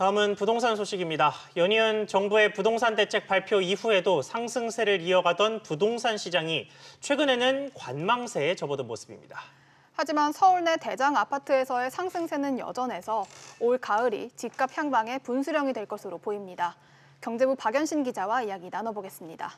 다음은 부동산 소식입니다. 연이은 정부의 부동산 대책 발표 이후에도 상승세를 이어가던 부동산 시장이 최근에는 관망세에 접어든 모습입니다. 하지만 서울 내 대장 아파트에서의 상승세는 여전해서 올 가을이 집값 향방의 분수령이 될 것으로 보입니다. 경제부 박연신 기자와 이야기 나눠보겠습니다.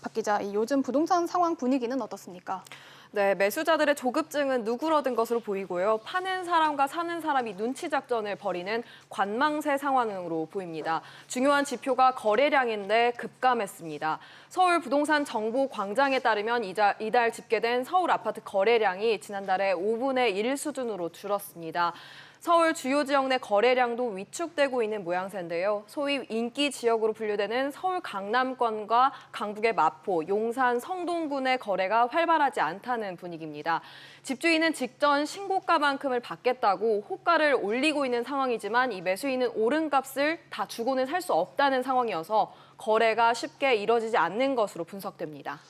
박 기자, 요즘 부동산 상황 분위기는 어떻습니까? 네, 매수자들의 조급증은 누그러든 것으로 보이고요. 파는 사람과 사는 사람이 눈치 작전을 벌이는 관망세 상황으로 보입니다. 중요한 지표가 거래량인데 급감했습니다. 서울 부동산 정보 광장에 따르면 이달 집계된 서울 아파트 거래량이 지난달에 5분의 1 수준으로 줄었습니다. 서울 주요 지역 내 거래량도 위축되고 있는 모양새인데요. 소위 인기 지역으로 분류되는 서울 강남권과 강북의 마포, 용산, 성동군의 거래가 활발하지 않다는 분위기입니다. 집주인은 직전 신고가만큼을 받겠다고 호가를 올리고 있는 상황이지만 이 매수인은 오른 값을 다 주고는 살 수 없다는 상황이어서 거래가 쉽게 이뤄지지 않는 것으로 분석됩니다.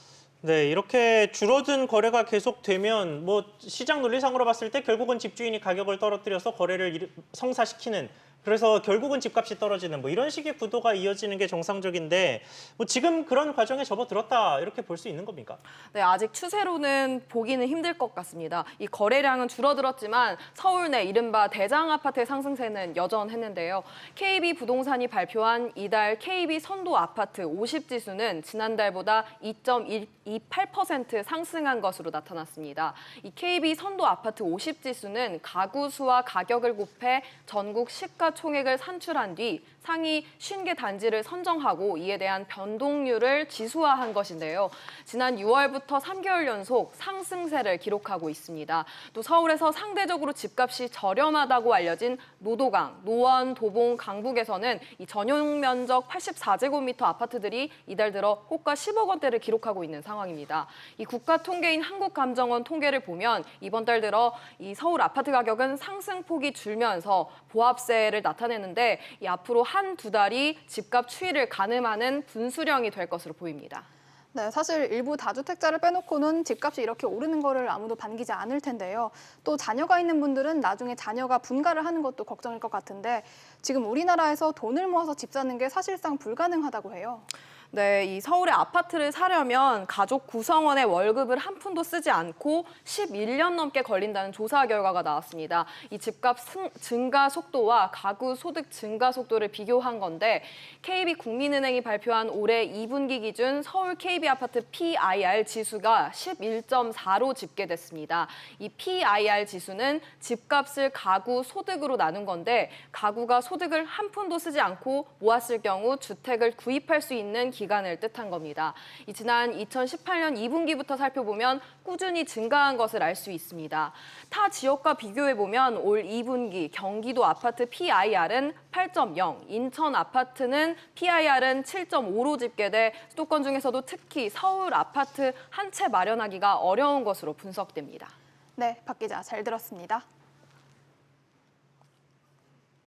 네, 이렇게 줄어든 거래가 계속되면 시장 논리상으로 봤을 때 결국은 집주인이 가격을 떨어뜨려서 거래를 성사시키는, 그래서 결국은 집값이 떨어지는 이런 식의 구도가 이어지는 게 정상적인데 지금 그런 과정에 접어들었다 이렇게 볼 수 있는 겁니까? 네, 아직 추세로는 보기는 힘들 것 같습니다. 이 거래량은 줄어들었지만 서울 내 이른바 대장 아파트의 상승세는 여전했는데요. KB부동산이 발표한 이달 KB 선도 아파트 50지수는 지난달보다 2.28% 상승한 것으로 나타났습니다. 이 KB 선도 아파트 50지수는 가구 수와 가격을 곱해 전국 시가총액을 산출한 뒤 상위 50개 단지를 선정하고 이에 대한 변동률을 지수화한 것인데요. 지난 6월부터 3개월 연속 상승세를 기록하고 있습니다. 또 서울에서 상대적으로 집값이 저렴하다고 알려진 노도강, 노원, 도봉, 강북에서는 이 전용 면적 84제곱미터 아파트들이 이달 들어 호가 10억 원대를 기록하고 있는 상황입니다. 이 국가통계인 한국감정원 통계를 보면 이번 달 들어 이 서울 아파트 가격은 상승폭이 줄면서 보합세를 나타내는데 이 앞으로 한두 달이 집값 추이를 가늠하는 분수령이 될 것으로 보입니다. 네, 사실 일부 다주택자를 빼놓고는 집값이 이렇게 오르는 거를 아무도 반기지 않을 텐데요. 또 자녀가 있는 분들은 나중에 자녀가 분가를 하는 것도 걱정일 것 같은데 지금 우리나라에서 돈을 모아서 집 사는 게 사실상 불가능하다고 해요. 네, 이 서울의 아파트를 사려면 가족 구성원의 월급을 한 푼도 쓰지 않고 11년 넘게 걸린다는 조사 결과가 나왔습니다. 이 집값 증가 속도와 가구 소득 증가 속도를 비교한 건데 KB국민은행이 발표한 올해 2분기 기준 서울 KB아파트 PIR 지수가 11.4로 집계됐습니다. 이 PIR 지수는 집값을 가구 소득으로 나눈 건데 가구가 소득을 한 푼도 쓰지 않고 모았을 경우 주택을 구입할 수 있는 기간을 뜻한 겁니다. 지난 2018년 2분기부터 살펴보면 꾸준히 증가한 것을 알 수 있습니다. 타 지역과 비교해보면 올 2분기 경기도 아파트 PIR은 8.0, 인천 아파트는 PIR은 7.5로 집계돼 수도권 중에서도 특히 서울 아파트 한 채 마련하기가 어려운 것으로 분석됩니다. 네, 박 기자 잘 들었습니다.